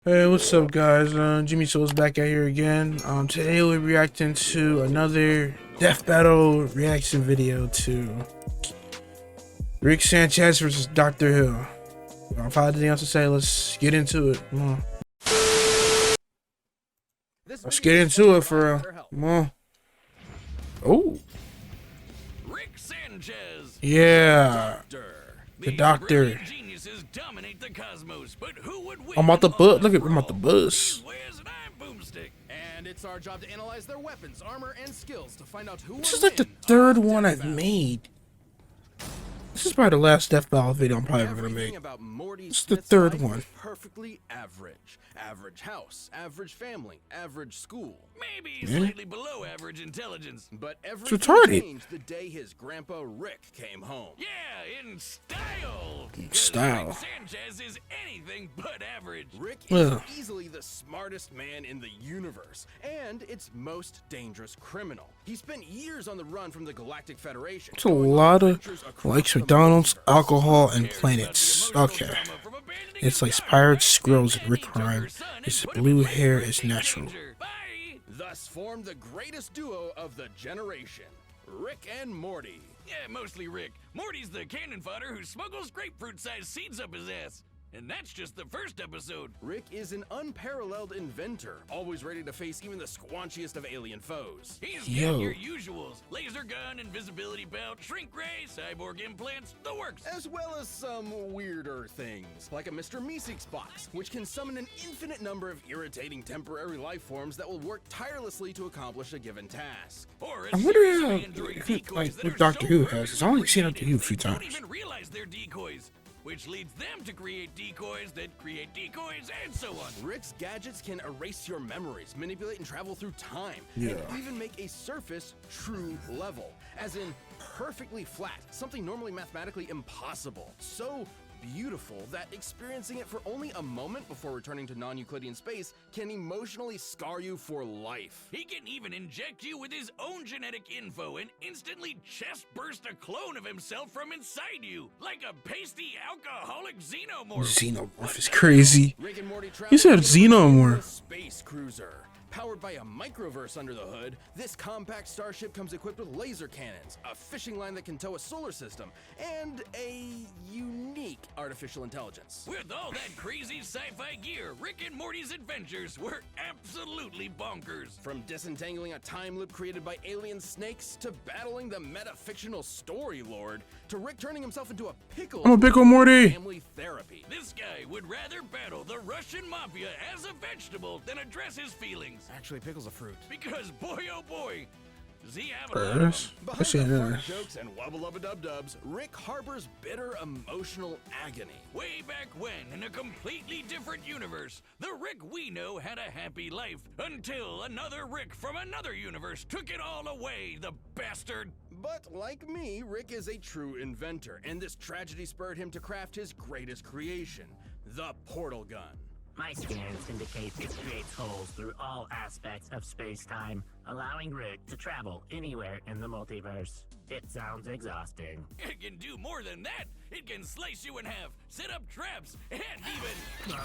Hey, what's up, guys? Jimmy Souls back out here again. Today we're reacting to another Death Battle reaction video to Rick Sanchez versus Dr. Hill. If I have anything else to say, let's get into it. Come on. Let's get into it for real. Come on. Oh. Rick Sanchez. Yeah. The doctor. Geniuses dominate the cosmos, but who would win? I'm about the bus. Look at I'm about the bus. And it's our job to analyze their weapons, armor, and skills to find out who This is like the third one I've made. This is probably the last Death Battle video I'm probably ever gonna make. It's the third one. Perfectly average. Average house, average family, average school. Maybe slightly below average intelligence. But everything changed the day his grandpa Rick came home. Yeah, in style. Style. Rick Sanchez is anything but average. Rick is easily the smartest man in the universe, and its most dangerous criminal. He spent years on the run from the Galactic Federation. It's a lot of likes McDonald's, alcohol, and planets. Okay. It's like Pirate Squirrels and Rick Rhyme. His blue hair is natural. Thus formed the greatest duo of the generation, Rick and Morty. Yeah, mostly Rick. Morty's the cannon fodder who smuggles grapefruit-sized seeds up his ass. And that's just the first episode. Rick is an unparalleled inventor, always ready to face even the squanchiest of alien foes. He's got your usuals. Laser gun, invisibility belt, shrink ray, cyborg implants, the works. As well as some weirder things, like a Mr. Meeseeks box, which can summon an infinite number of irritating temporary life forms that will work tirelessly to accomplish a given task. Or I wonder what Doctor Who has. I've only seen Doctor Who a few times. Don't even realize they're decoys, which leads them to create decoys that create decoys, and so on. Rick's gadgets can erase your memories, manipulate and travel through time, and even make a surface true level, as in perfectly flat, something normally mathematically impossible. So beautiful that experiencing it for only a moment before returning to non-Euclidean space can emotionally scar you for life. He can even inject you with his own genetic info and instantly chest burst a clone of himself from inside you, like a pasty alcoholic xenomorph. Xenomorph is crazy. Rick and Morty He said xenomorph. Space cruiser. Powered by a microverse under the hood, this compact starship comes equipped with laser cannons, a fishing line that can tow a solar system, and a unique artificial intelligence. With all that crazy sci-fi gear, Rick and Morty's adventures were absolutely bonkers. From disentangling a time loop created by alien snakes, to battling the meta-fictional story lord, to Rick turning himself into a pickle. I'm a pickle, Morty. Family therapy. This guy would rather battle the Russian mafia as a vegetable than address his feelings. Actually, pickle's a fruit. Because boy, oh boy, does he have Behind the fart jokes and wubba-lubba-dub-dubs, Rick harbors bitter emotional agony. Way back when, in a completely different universe, the Rick we know had a happy life, until another Rick from another universe took it all away, the bastard. But like me, Rick is a true inventor, and this tragedy spurred him to craft his greatest creation, the portal gun. My scans indicate it creates holes through all aspects of space-time, allowing Rick to travel anywhere in the multiverse. It sounds exhausting. It can do more than that. It can slice you in half, set up traps, and even...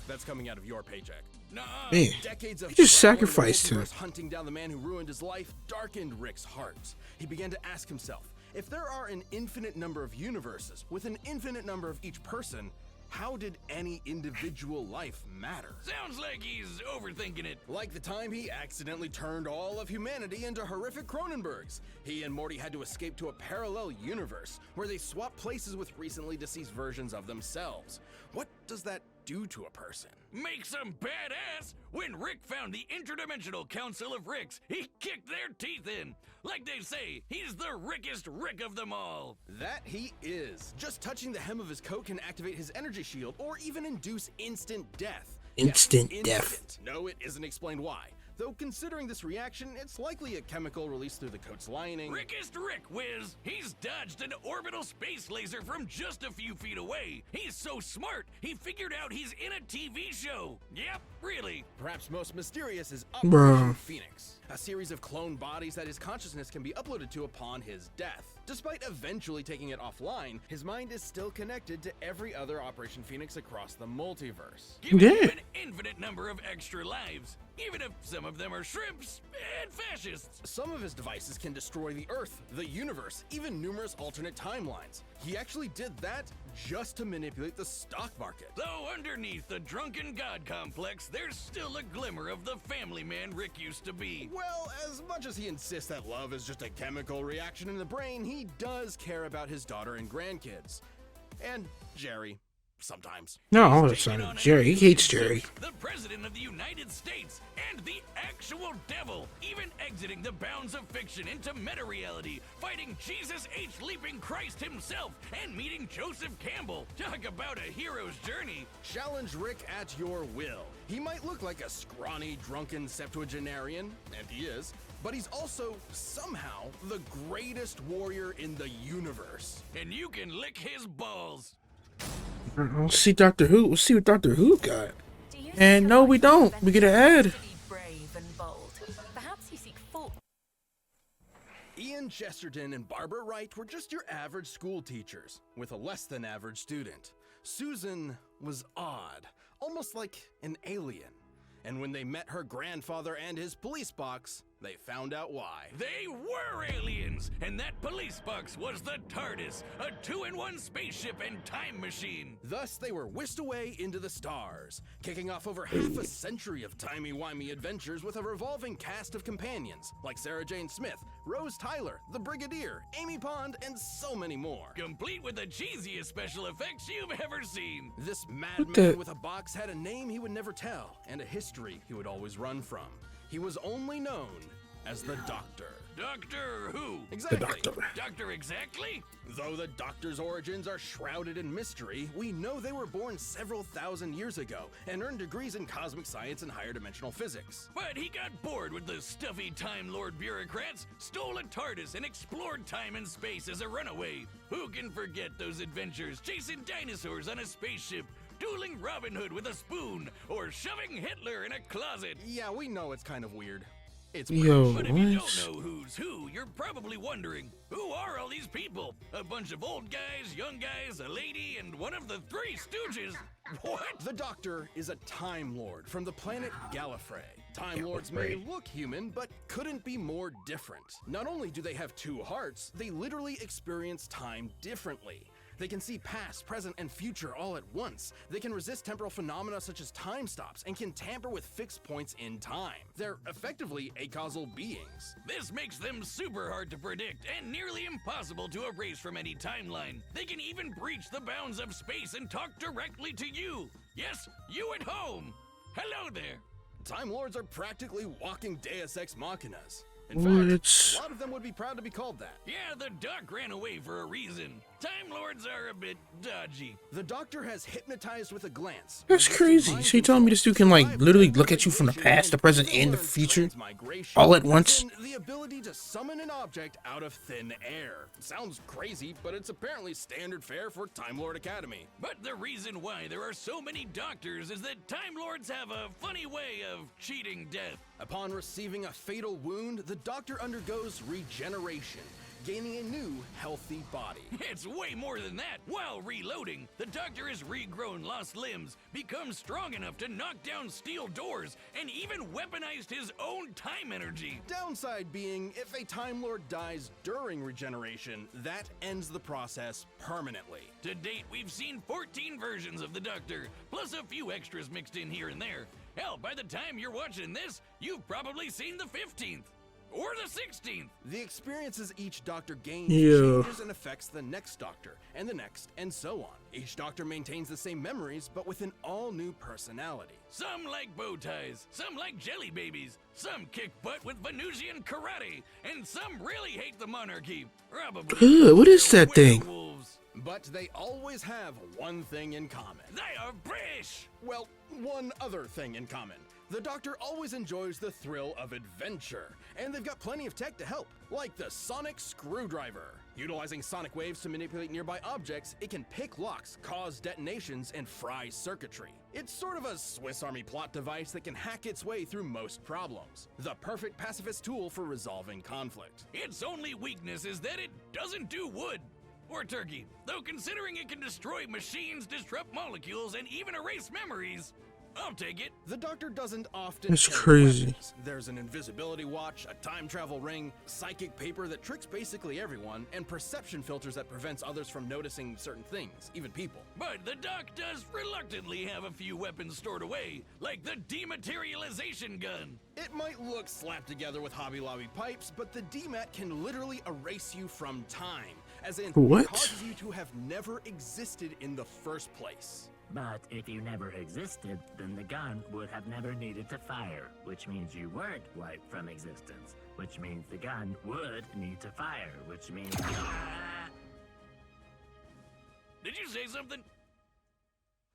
That's coming out of your paycheck. Man, Decades of he just sacrificed him. Hunting down the man who ruined his life darkened Rick's heart. He began to ask himself, if there are an infinite number of universes with an infinite number of each person, how did any individual life matter? Sounds like he's overthinking it. Like the time he accidentally turned all of humanity into horrific Cronenbergs. He and Morty had to escape to a parallel universe where they swapped places with recently deceased versions of themselves. What does that do to a person? Makes them badass. When Rick found the Interdimensional Council of Ricks, he kicked their teeth in. Like they say, he's the Rickest Rick of them all. That he is. Just touching the hem of his coat can activate his energy shield or even induce instant death. Instant death. No, it isn't explained why. Though considering this reaction, it's likely a chemical released through the coat's lining. Rickest Rick, whiz! He's dodged an orbital space laser from just a few feet away. He's so smart, he figured out he's in a TV show. Yep, really. Perhaps most mysterious is Bruh. Operation Phoenix, a series of clone bodies that his consciousness can be uploaded to upon his death. Despite eventually taking it offline, his mind is still connected to every other Operation Phoenix across the multiverse. Giving Yeah. him an infinite number of extra lives, even if some of them are shrimps and fascists. Some of his devices can destroy the Earth, the universe, even numerous alternate timelines. He actually did that just to manipulate the stock market. Though underneath the drunken god complex, there's still a glimmer of the family man Rick used to be. Well, as much as he insists that love is just a chemical reaction in the brain, he does care about his daughter and grandkids. And Jerry, sometimes. No, all of a Taking sudden, on Jerry. He hates Jerry. The president of the United States and the actual devil, even exiting the bounds of fiction into meta-reality, fighting Jesus H. Leaping Christ himself, and meeting Joseph Campbell. Talk about a hero's journey. Challenge Rick at your will. He might look like a scrawny, drunken septuagenarian, and he is, but he's also, somehow, the greatest warrior in the universe. And you can lick his balls. Let's see Doctor Who. We'll see what Doctor Who got. Do you And seek no, a we life of don't. We get an adventure ad. to be brave and bold? Perhaps you seek full. Ian Chesterton and Barbara Wright were just your average school teachers, with a less than average student. Susan was odd, almost like an alien. And when they met her grandfather and his police box, they found out why. They were aliens, and that police box was the TARDIS, a 2-in-1 spaceship and time machine. Thus, they were whisked away into the stars, kicking off over half a century of timey-wimey adventures with a revolving cast of companions, like Sarah Jane Smith, Rose Tyler, the Brigadier, Amy Pond, and so many more. Complete with the cheesiest special effects you've ever seen. This the- madman with a box had a name he would never tell, and a history he would always run from. He was only known as the Doctor. Doctor Who? Exactly. Doctor. Doctor exactly? Though the Doctor's origins are shrouded in mystery, we know they were born several thousand years ago and earned degrees in cosmic science and higher dimensional physics. But he got bored with the stuffy Time Lord bureaucrats, stole a TARDIS, and explored time and space as a runaway. Who can forget those adventures chasing dinosaurs on a spaceship, dueling Robin Hood with a spoon, or shoving Hitler in a closet? Yeah, we know it's kind of weird. It's Yo, But if you what? don't know who's who, you're probably wondering, who are all these people? A bunch of old guys, young guys, a lady, and one of the Three Stooges? What? The Doctor is a Time Lord from the planet Gallifrey. Time Lords may look human, but couldn't be more different. Not only do they have two hearts, they literally experience time differently. They can see past, present, and future all at once. They can resist temporal phenomena such as time stops and can tamper with fixed points in time. They're effectively acausal beings. This makes them super hard to predict and nearly impossible to erase from any timeline. They can even breach the bounds of space and talk directly to you. Yes, you at home. Hello there. Time Lords are practically walking Deus Ex Machinas. In What? fact, a lot of them would be proud to be called that. Yeah, the Doc ran away for a reason. Time Lords are a bit dodgy. The Doctor has hypnotized with a glance. That's crazy. So you telling me this dude can, like, literally look at you from the past, the present, and the future all at once? And the ability to summon an object out of thin air. Sounds crazy, but it's apparently standard fare for Time Lord Academy. But the reason why there are so many doctors is that Time Lords have a funny way of cheating death. Upon receiving a fatal wound, the Doctor undergoes regeneration, gaining a new, healthy body. It's way more than that. While reloading, the Doctor has regrown lost limbs, become strong enough to knock down steel doors, and even weaponized his own time energy. Downside being, if a Time Lord dies during regeneration, that ends the process permanently. To date, we've seen 14 versions of the Doctor, plus a few extras mixed in here and there. Hell, by the time you're watching this, you've probably seen the 15th. Or the 16th. The experiences each Doctor gains Yeah. changes and affects the next Doctor, and the next, and so on. Each Doctor maintains the same memories, but with an all-new personality. Some like bow ties, some like jelly babies, some kick butt with Venusian karate, and some really hate the monarchy. Probably. Ugh, what is they're that thing? werewolves. But they always have one thing in common. They are British. Well, one other thing in common. The Doctor always enjoys the thrill of adventure, and they've got plenty of tech to help, like the Sonic Screwdriver. Utilizing sonic waves to manipulate nearby objects, it can pick locks, cause detonations, and fry circuitry. It's sort of a Swiss Army plot device that can hack its way through most problems. The perfect pacifist tool for resolving conflict. Its only weakness is that it doesn't do wood or turkey, though considering it can destroy machines, disrupt molecules, and even erase memories, I'll take it. The Doctor doesn't often That's carry crazy. weapons. There's an invisibility watch, a time travel ring, psychic paper that tricks basically everyone, and perception filters that prevents others from noticing certain things, even people. But the Doc does reluctantly have a few weapons stored away, like the dematerialization gun. It might look slapped together with Hobby Lobby pipes, but the DMAT can literally erase you from time, as in What? it causes you to have never existed in the first place. But if you never existed, then the gun would have never needed to fire, which means you weren't wiped from existence, which means the gun would need to fire, which means... Did you say something?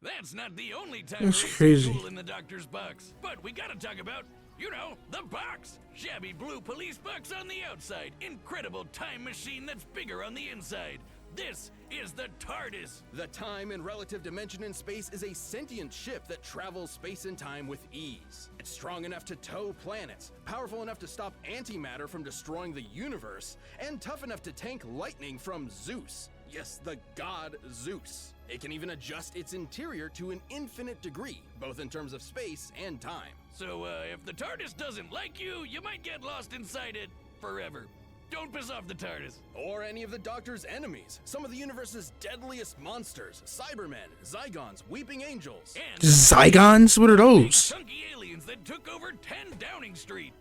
That's not the only time That's erasing crazy. tool in the Doctor's box. But we gotta talk about, you know, the box. Shabby blue police box on the outside. Incredible time machine that's bigger on the inside. This is the TARDIS. The time and relative dimension in space is a sentient ship that travels space and time with ease. It's strong enough to tow planets, powerful enough to stop antimatter from destroying the universe, and tough enough to tank lightning from Zeus. Yes, the god Zeus. It can even adjust its interior to an infinite degree, both in terms of space and time. So, if the TARDIS doesn't like you, you might get lost inside it forever. Don't piss off the TARDIS. Or any of the Doctor's enemies, some of the universe's deadliest monsters, Cybermen, Zygons, Weeping Angels. And Zygons? What are big those? chunky aliens that took over 10 Downing Street.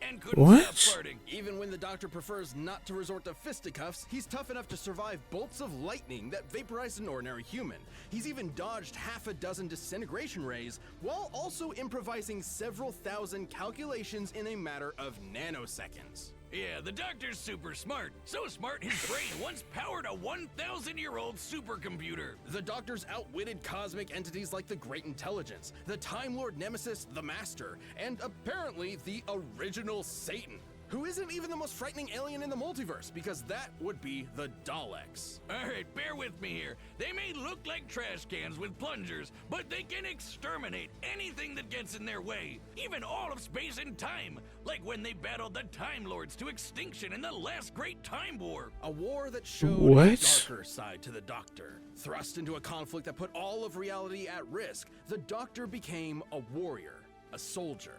And couldn't What? stop farting. Even when the Doctor prefers not to resort to fisticuffs, he's tough enough to survive bolts of lightning that vaporize an ordinary human. He's even dodged half a dozen disintegration rays, while also improvising several thousand calculations in a matter of nanoseconds. Yeah, the Doctor's super smart. So smart, his brain once powered a 1,000-year-old supercomputer. The Doctor's outwitted cosmic entities like the Great Intelligence, the Time Lord Nemesis, the Master, and apparently the original Satan, who isn't even the most frightening alien in the multiverse, because that would be the Daleks. Alright, bear with me here. They may look like trash cans with plungers, but they can exterminate anything that gets in their way, even all of space and time, like when they battled the Time Lords to extinction in the last Great Time War. A war that showed What? a darker side to the Doctor. Thrust into a conflict that put all of reality at risk, the Doctor became a warrior, a soldier,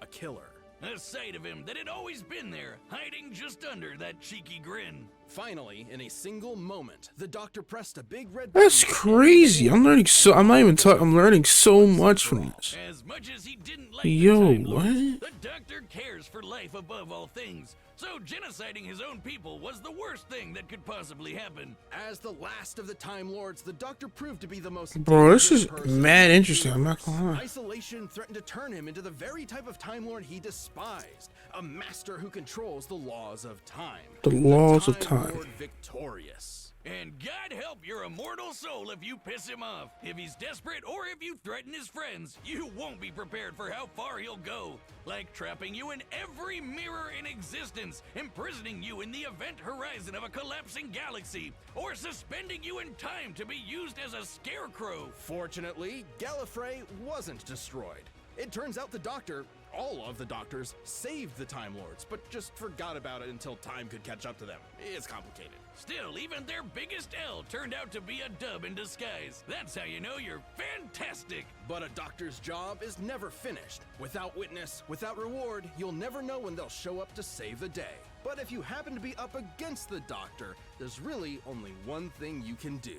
a killer. A sight of him that had always been there, hiding just under that cheeky grin. Finally, in a single moment, the Doctor pressed a big red That's button. crazy. I'm learning so. I'm not even talking. I'm learning so much from this. As much as he didn't like Yo, the Time Lords, what? the Doctor cares for life above all things. So genociding his own people was the worst thing that could possibly happen. As the last of the Time Lords, the Doctor proved to be the most Bro, this dangerous is person mad in the interesting, I'm not universe. gonna lie. Isolation threatened to turn him into the very type of Time Lord he despised, a master who controls the laws of time. The laws of Time time. Lord victorious. And God help your immortal soul if you piss him off. If he's desperate or if you threaten his friends, you won't be prepared for how far he'll go. Like trapping you in every mirror in existence, imprisoning you in the event horizon of a collapsing galaxy, or suspending you in time to be used as a scarecrow. Fortunately, Gallifrey wasn't destroyed. It turns out the Doctor, all of the Doctors, saved the Time Lords, but just forgot about it until time could catch up to them. It's complicated. Still, even their biggest L turned out to be a dub in disguise. That's how you know you're fantastic. But a Doctor's job is never finished. Without witness, without reward, you'll never know when they'll show up to save the day. But if you happen to be up against the Doctor, there's really only one thing you can do.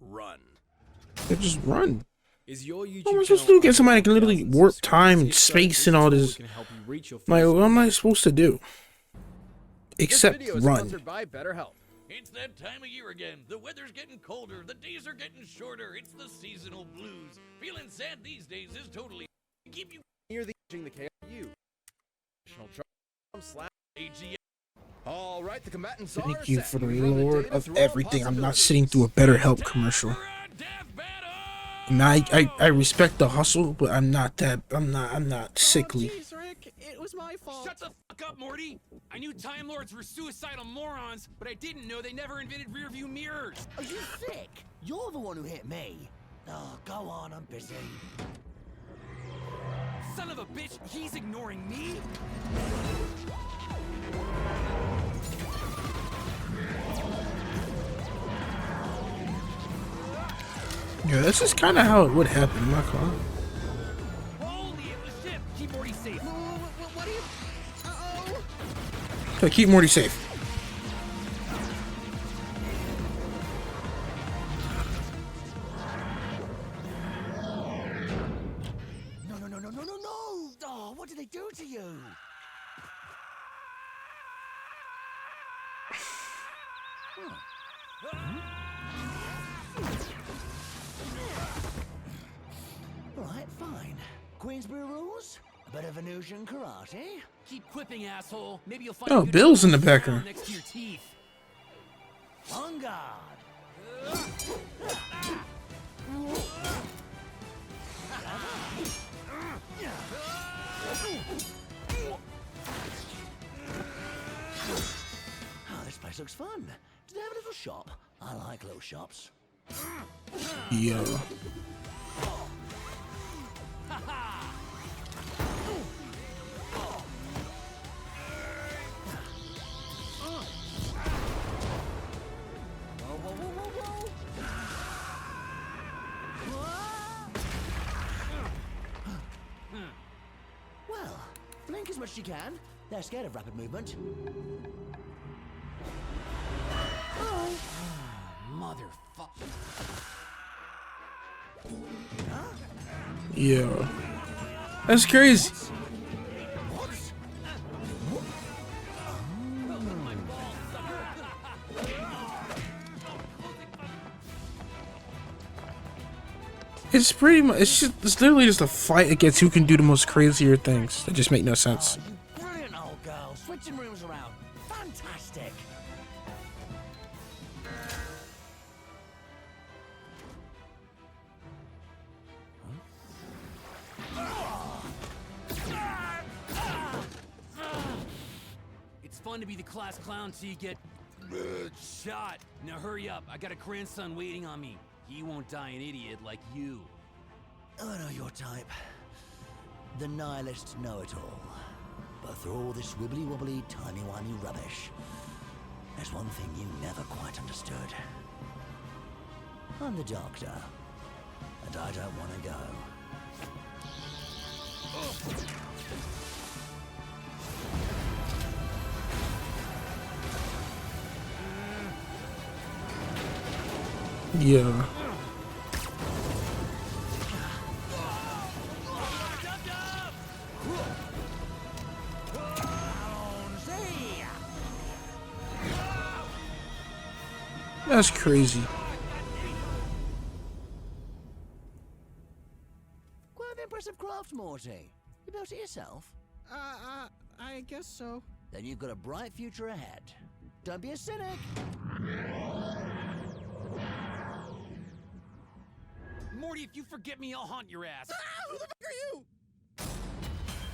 Run. They just run. Is your YouTube What am I supposed to do? Get somebody that can literally warp time and space and all this. Like, what am I supposed to do? Except This video is run. sponsored by BetterHelp. It's that time of year again. The weather's getting colder, the days are getting shorter. It's the seasonal blues. Feeling sad these days is totally keep you Near the KU. AGM. All right, the combatants are Thank you set. for the We've run Lord data of through all everything. I'm not possibilities. sitting through a BetterHelp commercial. For a death battle! I mean, I respect the hustle, but I'm not sickly. Jeez, Rick, it was my fault. Shut the fuck up, Morty! I knew Time Lords were suicidal morons, but I didn't know they never invented rearview mirrors. Are you sick? You're the one who hit me. Oh, go on, I'm busy. Son of a bitch, he's ignoring me? Yeah, this is kind of how it would happen. I'm not gonna lie. Holy, it was ship! Keep Morty safe. What are you... Uh-oh. So keep Morty safe. No. Oh, what did they do to you? Right, fine. Queensbury rules? A bit of Venusian karate? Keep quipping, asshole. Maybe you'll find Oh, a good Bill's in the crown background. next to your teeth. On guard. Oh, this place looks fun. Do they have a little shop? I like little shops. Yo. Well, blink as much as you can. They're scared of rapid movement. Motherfucker. Yo. That's crazy. It's pretty much, it's literally just a fight against who can do the most crazier things that just make no sense. You brilliant old girl. Switching rooms around. Fantastic. It's fun to be the class clown till you get shot. Now hurry up. I got a grandson waiting on me. He won't die an idiot like you. I know your type. The nihilist know-it-all. But through all this wibbly-wobbly, timey-wimey rubbish, there's one thing you never quite understood. I'm the Doctor, and I don't want to go. Yeah. That's crazy. Quite an impressive craft, Morty. You built it yourself? I guess so. Then you've got a bright future ahead. Don't be a cynic. Morty, if you forget me, I'll haunt your ass. Who the fuck are you?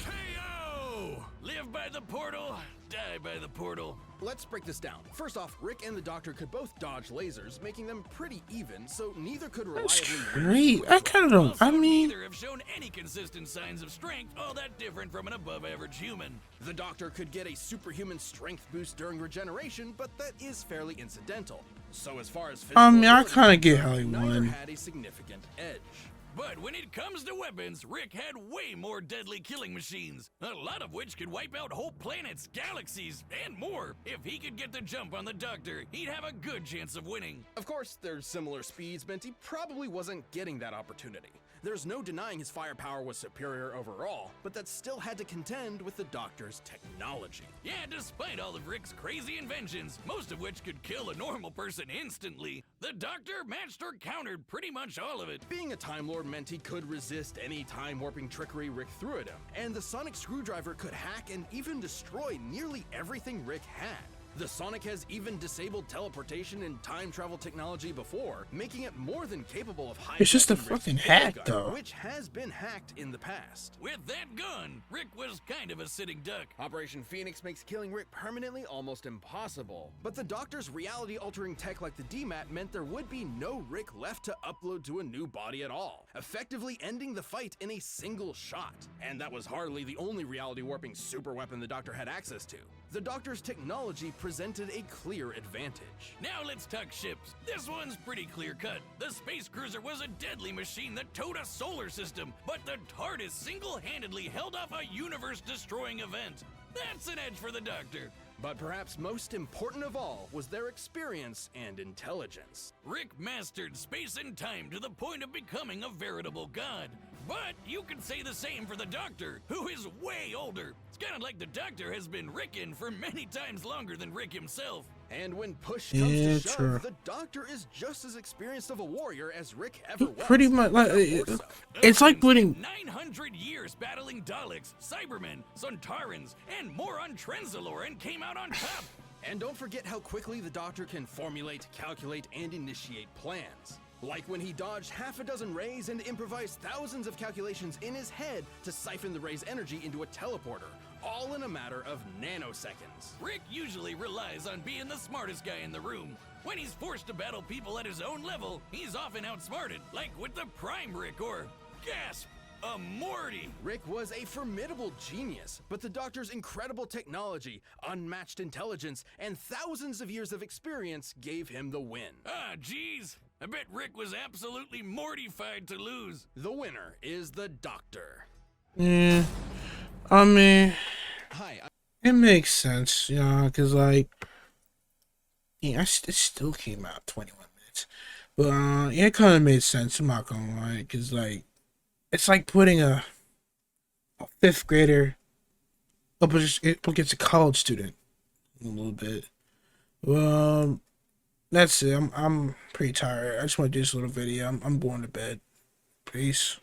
KO! Live by the portal, die by the portal. Let's break this down. First off, Rick and the Doctor could both dodge lasers, making them pretty even, so neither could That's reliably great. I kind of don't. Also, I mean, neither have shown any consistent signs of strength all that different from an above-average human. The Doctor could get a superhuman strength boost during regeneration, but that is fairly incidental. So as far as physical I mean, I ability kind of get goes, how he neither won. had a significant edge. But when it comes to weapons, Rick had way more deadly killing machines, a lot of which could wipe out whole planets, galaxies, and more. If he could get the jump on the Doctor, he'd have a good chance of winning. Of course, their similar speeds meant he probably wasn't getting that opportunity. There's no denying his firepower was superior overall, but that still had to contend with the Doctor's technology. Yeah, despite all of Rick's crazy inventions, most of which could kill a normal person instantly, the Doctor matched or countered pretty much all of it. Being a Time Lord meant he could resist any time-warping trickery Rick threw at him, and the sonic screwdriver could hack and even destroy nearly everything Rick had. The Sonic has even disabled teleportation and time travel technology before, making it more than capable of high. It's just a Rick's fucking Big hack, Gun, though. which has been hacked in the past. With that gun, Rick was kind of a sitting duck. Operation Phoenix makes killing Rick permanently almost impossible. But the Doctor's reality-altering tech like the DMAT meant there would be no Rick left to upload to a new body at all, effectively ending the fight in a single shot. And that was hardly the only reality-warping superweapon the Doctor had access to. The Doctor's technology presented a clear advantage. Now let's talk ships. This one's pretty clear-cut. The space cruiser was a deadly machine that towed a solar system, but the TARDIS single-handedly held off a universe-destroying event. That's an edge for the Doctor. But perhaps most important of all was their experience and intelligence. Rick mastered space and time to the point of becoming a veritable god. But you can say the same for the Doctor, who is way older. It's kind of like the Doctor has been Rickin' for many times longer than Rick himself. And when push comes Yeah, to shove, true. the Doctor is just as experienced of a warrior as Rick ever was. Pretty much, like, Or so. it's like putting. 900 years battling Daleks, Cybermen, Sontarans, and more on Trenzalore and came out on top. And don't forget how quickly the Doctor can formulate, calculate, and initiate plans. Like when he dodged half a dozen rays and improvised thousands of calculations in his head to siphon the ray's energy into a teleporter, all in a matter of nanoseconds. Rick usually relies on being the smartest guy in the room. When he's forced to battle people at his own level, he's often outsmarted, like with the Prime Rick or, gasp, a Morty. Rick was a formidable genius, but the Doctor's incredible technology, unmatched intelligence, and thousands of years of experience gave him the win. Ah, geez. I bet Rick was absolutely mortified to lose. The winner is the Doctor. Yeah, I mean, Hi, it makes sense, you know, because, like, yeah, it still came out 21 minutes. But, yeah, it kind of made sense, I'm not gonna lie, because, like, it's like putting a fifth grader up against a college student a little bit. Well, that's it. I'm pretty tired. I just want to do this little video. I'm going to bed. Peace.